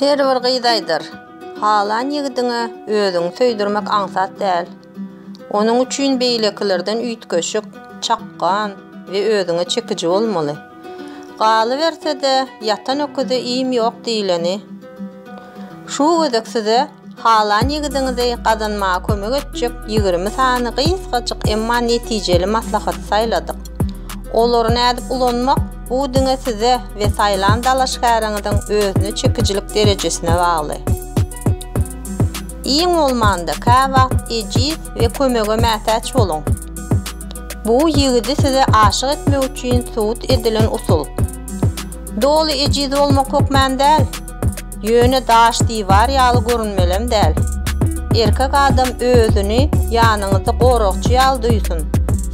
Her bir gıydaydır. Halan ýigdiňe özüň söýdirmek aňsat däl. Onuň üçin beýlekilerden üýtgeşik, çakkan we özüňe çekiji bolmaly. Galy bersede ýatan öküde iýim ýok diýleni. Şu ödekside halan ýigdiňizi gazanmaga kömek etjek 20 sany gysgaçyk emma netijeli maslahat saýladyk. Olary nädip ulanmak bu diňe size we saýlan dalaşgaryňyzyň özüne çekijilik derejesine bagly. Iň bolmanda käwagt ejiz we kömege mätäç boluň. Bu ýigidi size aşyk etmek üçin suwut edilen usul. Doly ejiz bolmak kökmen däl. Ýöne daş diýwar ýaly görünmelem däl. Erkek adam özüni ýanyňyzda gorokçy ýaly duýsun.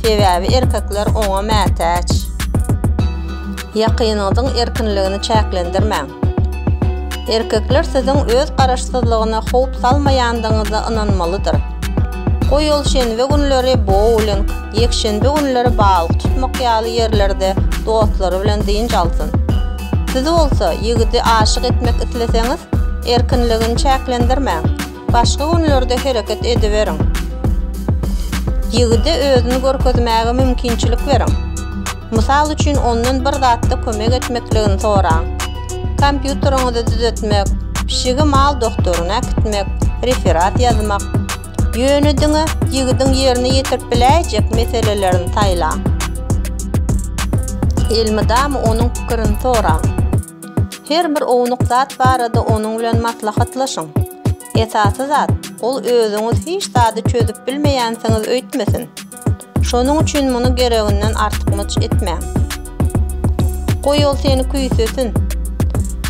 Sebäbi erkekler oňa mätäç. Ýakynyňyzyň erkinligini çäklendirmäň. Erkekler siziň öz garaşsyzlygyna howp salmaýandygyňyza ynanmalydyr. Goýul şenbe günleri bowling, ýekşenbe günleri balyk tutmak ýaly ýerlerde dostlary bilen diýinç alsyn. Siz bolsa ýigidi aşyk etmek isleseňiz, erkinligini çäklendirmäň. Başga günlerde hereket ediberiň. Ýigide özüni görkezmäge mümkinçilik beriň. Mysal üçin ondan bir zatda kömek etmekligini soraň. Kompýuteriňizi düzetmek, pişigi mal doktoruna gitmek, referat ýazmak. Ýönüdiňe ýigidiň ýerine ýetirip biläjek meselelerini taýlaň. Elmydamy onuň pikirini soraň. Her bir ownuq zat barada onuň bilen maslahatlaşyň. Esasy zat, ol özüňiz hiç zady çözüp bilmeýänsiňiz öýtmesin. Şonuň üçin muny gereginden artykmyç etmäň. Goýul seni küýsesin.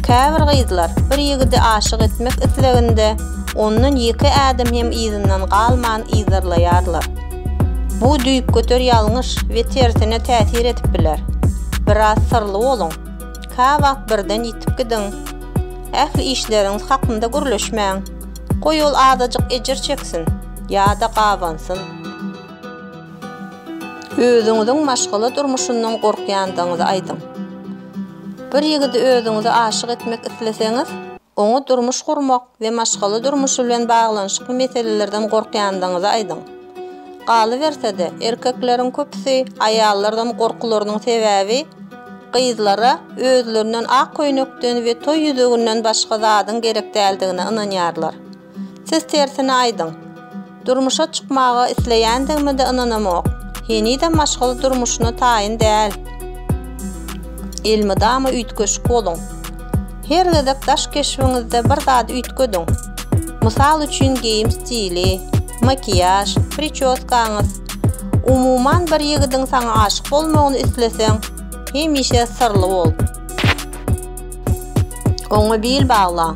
Käbir gyzlar bir ýigidi aşyk etmek isleginde onuň ýeki adam hem izinden galman izarlaýarlar. Bu düýüp göter ýalňyş we tersine täsir etip biler. Biraz sırly boluň. Käwagt birden ýitip gidiň. Ähli işleriňiz hakynda gürleşmäň. Goýul adadyk ejir çeksin, ýa-da gawansyn. Özüňiziň maşgala durmuşyndan gorkýandygyňyzy aýdyň. Bir ýigidi özüňizi aşyk etmek isleseňiz, oňa durmuş gurmak we maşgala durmuşy bilen baglanyşyk meselelerden gorkýandygyňyzy aýdyň. Galy bersede erkekleriň köpüsi aýallardan gorkularynyň sebäbi gyzlara özlerinden ak köýnekden we toý ýüzüginden başga zadyň gerek däldigine ynanýarlar. Siz tersine aýdyň. Durmuşa çykmaga isleýändigimde ynanamak, henide maşgala durmuşyna taýyn däl. Elmydamy üýtgeşik boluň. Her gedek daş keşfiňizde bir zady üýtgediň. Mysal üçin giyim stili, makiýaż, pričoskaňyz. Umuman bir ýigidiň saňa aşyk bolmagyny isleseň, hemişe sırly bol. Oňa bil bagla.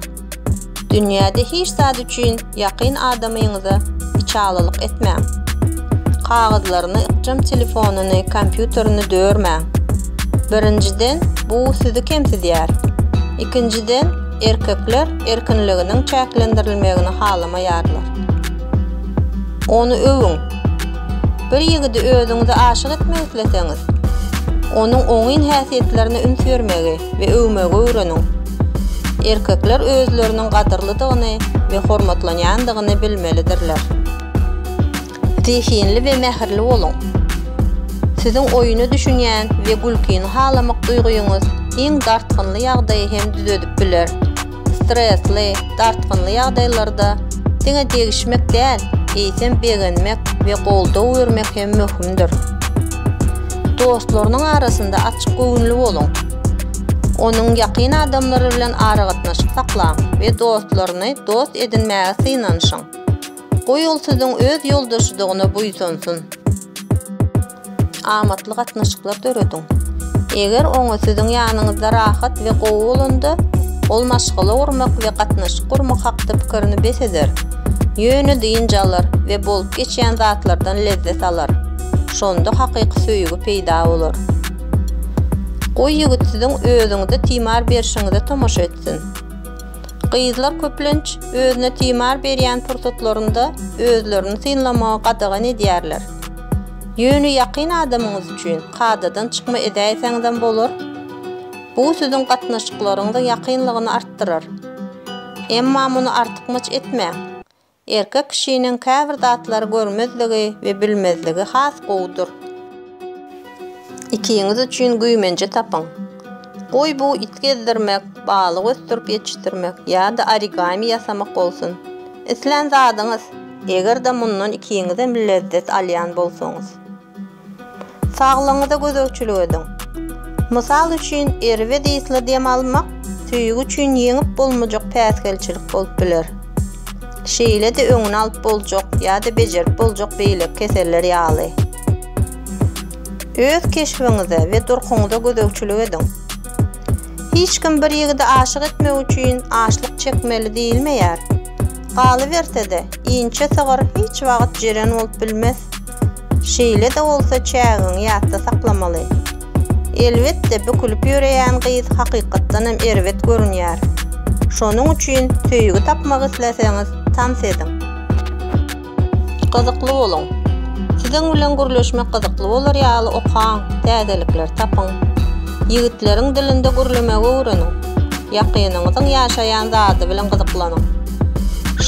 Dünýäde hiç zat üçin ýakyn adamyňyzy içalylyk etmäň. Kagazlaryny, ýykjam telefonuny, kompýuterini dörmäň. Birinciden bu sizi kemsidýär. Ikinciden erkekler erkinliginiň çäklendirilmegini halamaýarlar. Onu öwüň. Bir ýigidi özüňizi aşyk etmek isleseňiz, onuň oňyn häsiýetlerini ünsürmegi we öwmegi öwreniň. Erkekler özleriniň gadyrlydygyny we hormatlanýandygyny bilmelidirler. Zihinli we mähirli boluň. Siziň oýuny düşünýän we gülkini halamak duýguýyňyz iň dartkynly ýagdaýy hem düzedip biler. Stresli, dartkynly ýagdaýlarda diňe degişmek däl, eýsem begenmek we goldaw bermek hem möhümdir. Dostlarynyň arasynda açyk göwnüli boluň. Onuň ýakyn adamlary bilen aragatnaşyk saklaň we dostlaryny dost edinmäge synanyşyň. Goýul siziň öz ýoldaşydygyna buýsonsyn. Amatly gatnaşyklar dörediň. Eger oňa siziň ýanyňyzda rahat we gowy bolanda, ol maşgala urmak we gatnaşyk gurmak hakda pikirini beseder. Ýöne diýinjalar we bolup geçýän zatlardan lezzet alar. Şonda hakyky söýgü peýda bolar. Goý ýigit siziň özüňizde timar berişiňize tomaşa etsin. Gyzlar köplenç özüne timar berýän pursatlarynda özlerini synlamaga gadagan edýärler. Ýöne ýakyn adamyňyz üçin qadadan çykma edäýseňizden bolar. Bu siziň gatnaşyklaryňyzyň ýakynlygyny artdyrar. Emma muny artykmaç etme. Erkek kişinin käbir datlary görmezligi we bilmezligi has gowdur. İkiňiz üçin güýmence tapyň. Goý bu it gezdirmek, balyk östürip yetişdirmek ýa-da origami ýasamak bolsun. Islan zadyňyz, eger-de mundan ikiňizden bir lezzet alýan bolsaňyz. Saglygyňyza gözegçilik ediň. Mysal üçin erwe diýsli dem almak süýüg üçin ýeňip bolmajak päsgelçilik bolup biler. Şeýle de öňüne alyp boljak ýa-da bejerip boljak beýlek keseller ýaly. Öz keşfiňize we durkuňyza gözegçilik ediň. Hiç kim bir ýigide aşyk etmek üçin aşlyk çekmeli diýilmeýär. Galyberse de inçe sygyr hiç wagt jeren bolup bilmez. Şeýle de bolsa çägiň ýatda saklamaly. Elbetde bükülüp ýöreýän gyz hakykatdan hem erwet görünýär. Şonuň üçin söýügi tapmak isleseňiz tans ediň. Gyzykly boluň. Siziň bilen gürleşmek gyzykly bolar ýaly okaň, täzelikler tapyň. Ýigitleriň dilinde gürlemegi öwreniň. Ýakynyňyzyň ýaşaýan zady bilen gyzyklanyň.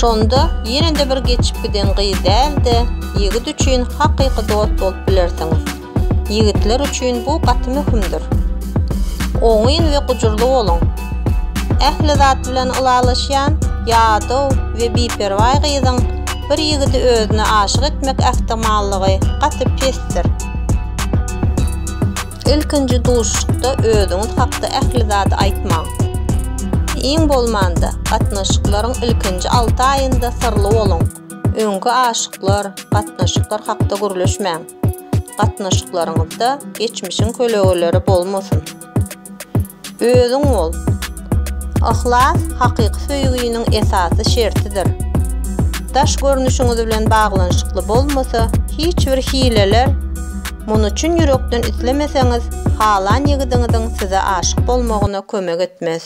Şonda ýene-de bir geçip giden gyz däldi, ýigit üçin hakyky dost bolup bilersiňiz. Ýigitler üçin bu gaty möhümdir. Oňyn we gujurly boluň. Ähli zat bilen ulalaşýan, ýadow we biperway gyzyň bir ýigidi özüne aşyk etmek ähtimallygy gaty pesdir. Ilkinji duşlukda özüňiz hakda ähli zady aýtmaň. Iň bolmanda gatnaşyklaryň ilkinji 6 aýynda syrly boluň. Öňkü aşyklar, gatnaşyklar hakda gürleşmäň. Gatnaşyklaryňyzda geçmişiň kölegeleri bolmasyn. Özüň bol. Ahlas hakyky söýgüniň esasy şertidir. Daş görnüşiňiz bilen baglanyşykly bolmasa, hiç bir hileler muny üçin ýürekden islemeseňiz, halan ýigidiňiziň size aşyk bolmagyna kömek etmez.